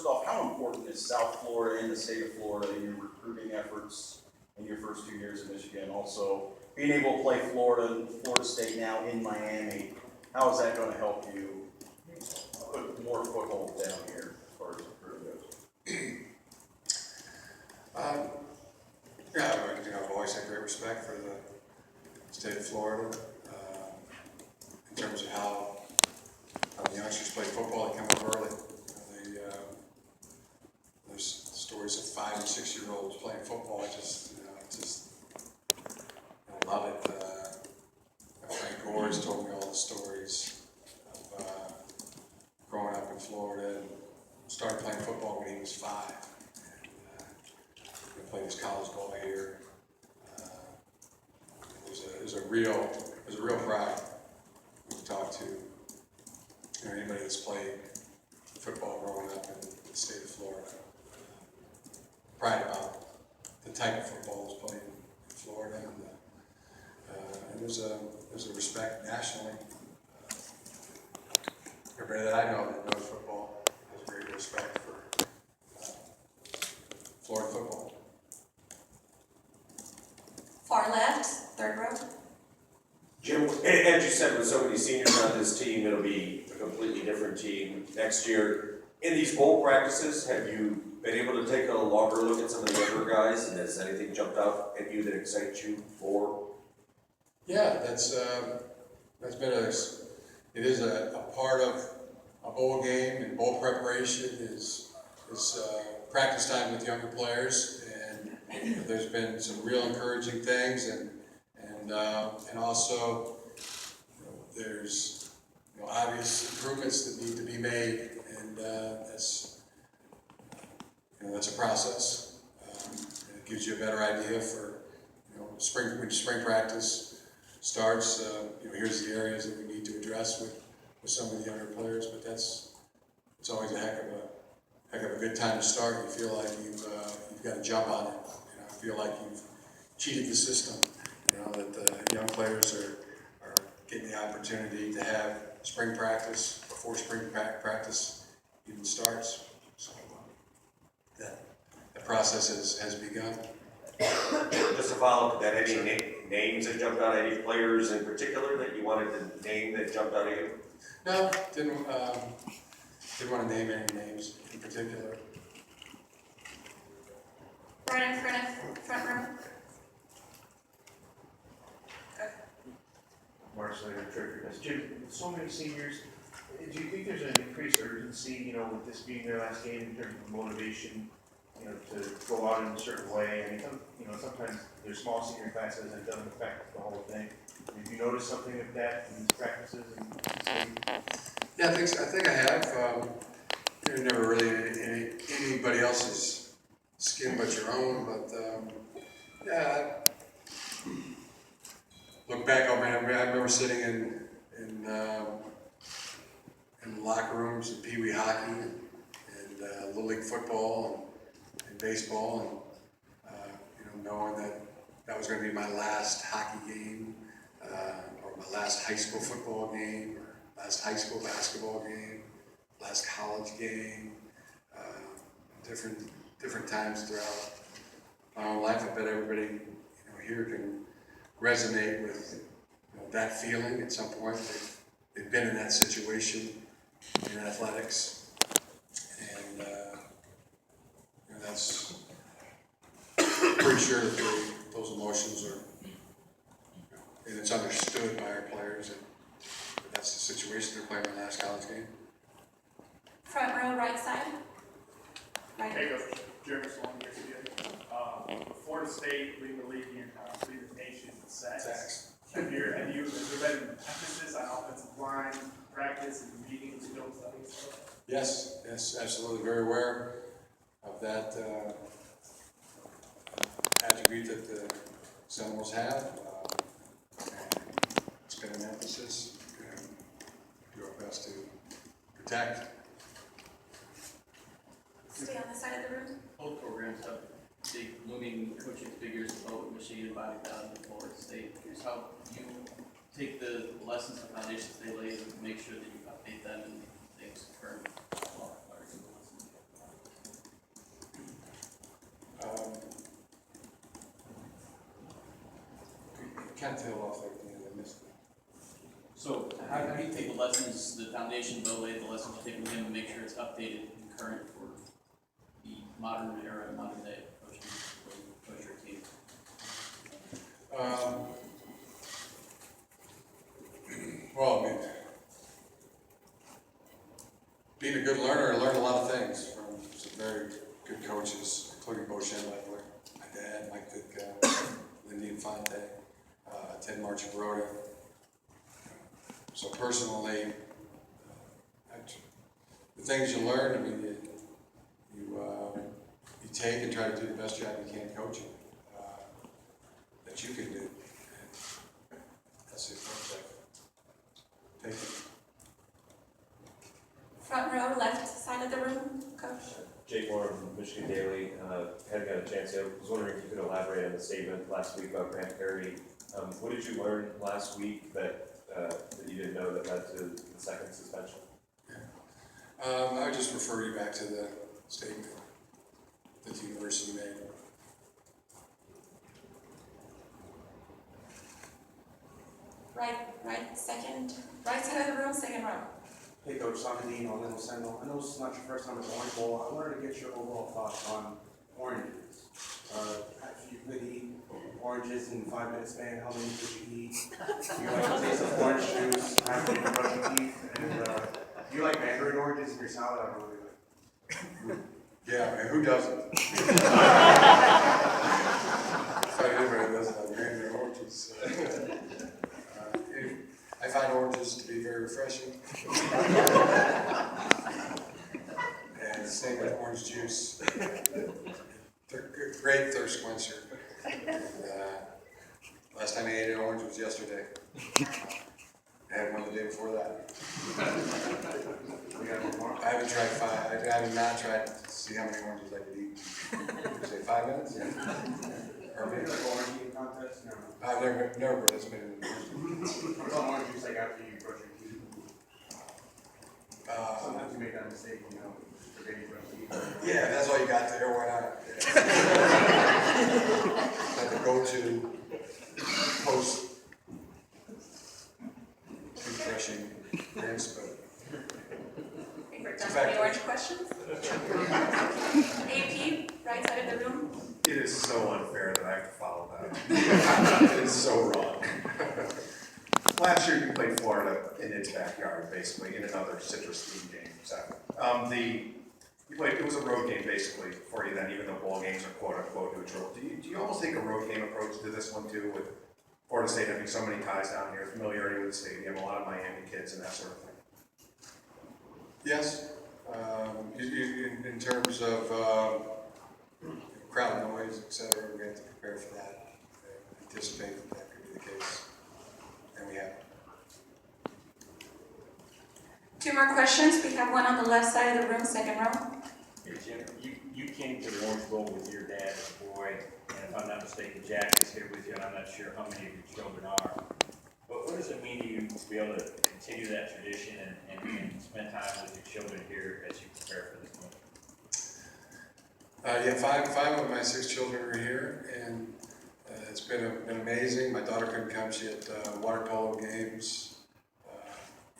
first off, how important is South Florida and the state of Florida in your recruiting efforts in your first 2 years in Michigan? Also, being able to play Florida and Florida State now in Miami, how is that going to help you put more foothold down here as far as recruiting goes? I've always had great respect for the state of Florida in terms of how the youngsters play football. They come up early. There's stories of 5 and 6 year olds playing football. I love it. Frank Gore's told me all the stories of growing up in Florida and started playing football when he was 5. And played his college ball here. There's a real pride when you talk to anybody that's played football growing up in the state of Florida. Pride about the type of football that's played in Florida, and there's a respect nationally. Everybody that I know that knows football has great respect for Florida football. Far left, third row. Jim, as you said, with so many seniors on this team, it'll be a completely different team next year. In these bowl practices, have you been able to take a longer look at some of the younger guys, and has anything jumped out at you that excites you more? Yeah, that's been it is a part of a bowl game, and bowl preparation is practice time with younger players, and there's been some real encouraging things, and also there's obvious improvements that need to be made, and that's a process. It gives you a better idea for when spring practice starts. Here's the areas that we need to address with some of the younger players, but it's always a heck of a good time to start. You feel like you've got to jump on it. Feel like you've cheated the system. That the young players are getting the opportunity to have spring practice before spring practice even starts. So that process has begun. Just to follow up, that any names that jumped out, any players in particular that you wanted to name that jumped out at you? No, didn't want to name any names in particular. Right in front row. Marshall and Trickiness. Jim, with so many seniors, do you think there's an increased urgency, with this being their last game in terms of motivation, to go out in a certain way? I mean, sometimes their small senior classes and it doesn't affect the whole thing. Have you noticed something of that in these practices? Yeah, I think I have. You're never really in anybody else's skin but your own, but yeah. Look back, I remember sitting in locker rooms in Pee Wee hockey and Little League football and baseball, and knowing that was going to be my last hockey game, or my last high school football game, or last high school basketball game, last college game, different times throughout my own life. I bet everybody here can resonate with that feeling at some point. They've been in that situation in athletics, and that's pretty sure that those emotions are, and it's understood by our players, and that's the situation they're playing their last college game. Front row, right side. Right. Hey, Coach. Jeremy Sloan here again. Florida State leading the league in leading the nation in sacks. Has there been an emphasis on offensive line, practice, and meetings, film studies? Yes, absolutely. Very aware of that attribute that the Seminoles have. It's been an emphasis. Do our best to protect. Stay on the side of the room. Both programs have big looming coaching figures about Michigan, Bobby Bowden, and Florida State. Here's how you take the lessons and foundations they laid and make sure that you update them and things current. kind of tailed off there at the end, I missed it. So how do you take the lessons, the foundation building, the lessons you take with him and make sure it's updated and current for the modern era, modern day coaching, coach your team? Well, I mean, being a good learner, I learned a lot of things from some very good coaches, including Bo Schenbeckler, my dad, Mike Vitka, Lindy Infante, Ted Marchibroda. So personally, the things you learn, I mean, you take and try to do the best job you can coaching that you can do. And that's the approach I've taken. Front row, left side of the room, coach. Jake Moore from Michigan Daily, hadn't got a chance yet. I was wondering if you could elaborate on the statement last week about Grant Perry. What did you learn last week that you didn't know that led to the second suspension? I would just refer you back to the statement that the university made. Right side of the room, second row. Hey Coach, Dean on Little Sentinel. I know this is not your first time at the Orange Bowl. I wanted to get your overall thoughts on oranges. If you could eat oranges in 5 minute span, how many could you eat? Do you like the taste of orange juice after you brush your teeth? And do you like mandarin oranges in your salad? I don't really like. Yeah, and who doesn't? So everybody doesn't have mandarin oranges. I find oranges to be very refreshing. And same with orange juice. They're a great thirst quencher. Last time I ate an orange was yesterday. I had one the day before that. We got one more. I haven't tried five. I have not tried to see how many oranges I could eat. Did you say 5 minutes? Or Maybe maybe. like orange eating contest? No. I've never participated in it. What about orange juice like after you brush your teeth? Sometimes you make that mistake, you know, forgetting to brush your teeth. Yeah, if that's all you got there, why not? Like the go-to post refreshing rinse, but I think we're done with the orange questions. AP, right side of the room. It is so unfair that I have to follow that. It is so wrong. Last year you played Florida in its backyard, basically, in another citrus themed game. So, it was a road game basically for you then, even though bowl games are quote unquote neutral. Do you almost take a road game approach to this one too, with Florida State having so many ties down here, familiarity with the stadium, a lot of Miami kids and that sort of thing? yes. In terms of crowd noise, et cetera, we have to prepare for that. Anticipate that could be the case, and we have. 2 more questions. We have one on the left side of the room, second row. Hey Jim, you came to the Orange Bowl with your dad as a boy, and if I'm not mistaken, Jack is here with you, and I'm not sure how many of your children are. But what does it mean to you to be able to continue that tradition and spend time with your children here as you prepare for this moment? Yeah, five of my 6 children are here, and it's been amazing. My daughter couldn't come; she had water polo games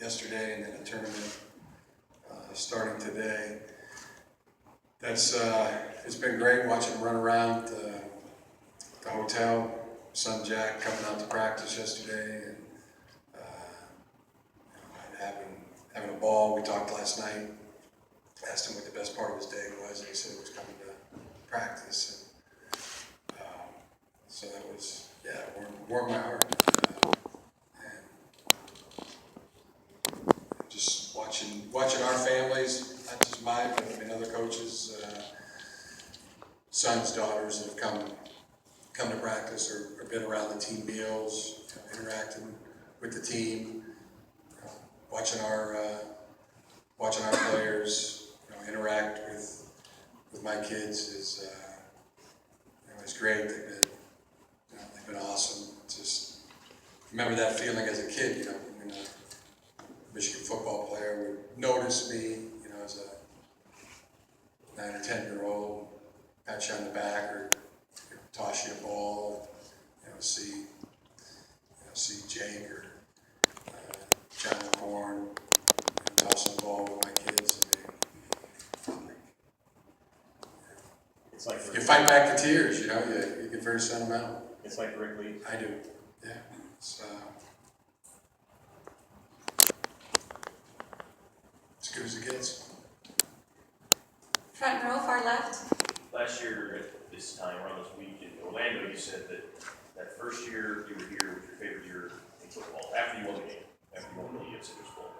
yesterday, and then a tournament starting today. It's been great watching them run around the hotel. Son Jack coming out to practice yesterday, and having a ball. We talked last night. Asked him what the best part of his day was, and he said it was coming to practice. And so that was, warmed my heart. And just watching our families, not just mine, but other coaches, sons, daughters that have come to practice or been around the team meals, interacting with the team, watching our players interact with my kids is it's great. They've been awesome. Just remember that feeling as a kid, when a Michigan football player would notice me, as a 9 or 10-year-old, pat you on the back or toss you a ball, see see Jake or John Corn, and also involved with my kids. And It's like, you fight back the tears, you know, you get very sentimental. it's like Rick Lee. I do, yeah. It's as good as it gets. Front row, far left. Last year at this time, around this week in Orlando, you said that first year you were here was your favorite year in football, after you won the game, after you won the Citrus Bowl.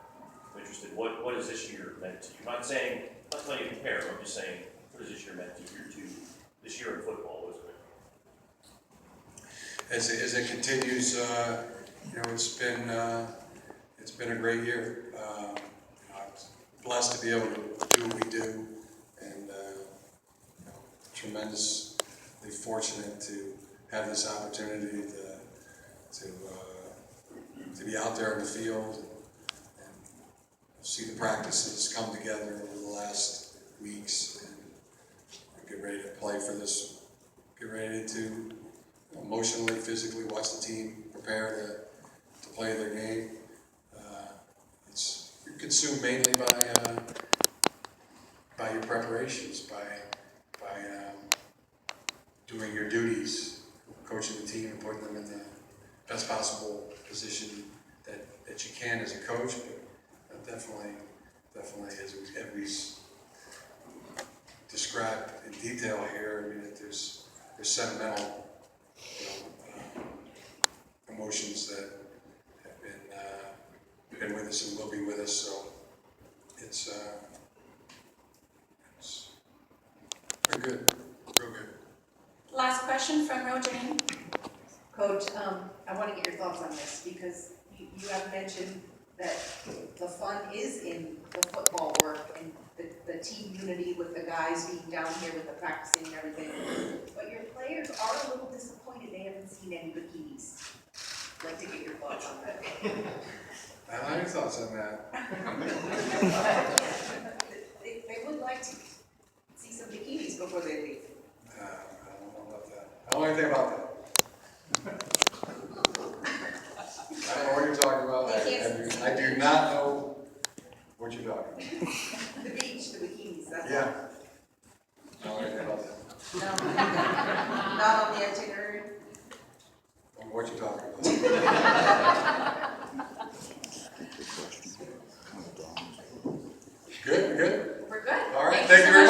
I'm interested, what has this year meant to you? I'm not saying, I'm not letting you compare, I'm just saying, what has this year meant to you, this year in football, what has it meant? As it continues, you know, it's been a great year. You know, I'm blessed to be able to do what we do, and you know, tremendously fortunate to have this opportunity to be out there in the field and see the practices come together over the last weeks and get ready to play for this. Get ready to emotionally, physically watch the team prepare to play their game. You're consumed mainly by your preparations, by doing your duties, coaching the team and putting them in the best possible position that you can as a coach. But definitely as we described in detail here, I mean, there's sentimental, you know, emotions that have been with us and will be with us. So it's very good, real good. Last question, front row, Jane. Coach, I want to get your thoughts on this because you have mentioned that the fun is in the football work and the team unity with the guys being down here with the practicing and everything. But your players are a little disappointed they haven't seen any bikinis. I'd like to get your thoughts on that. I like your thoughts on that. They would like to see some bikinis before they leave. I don't know about that. I don't know anything about that. I don't know what you're talking about. I do not know what you're talking about. The beach, the bikinis, that's all. Yeah. I don't know anything about that. No, not on the itinerary. I don't know what you're talking about. Good, good. We're good. All right, Thank you so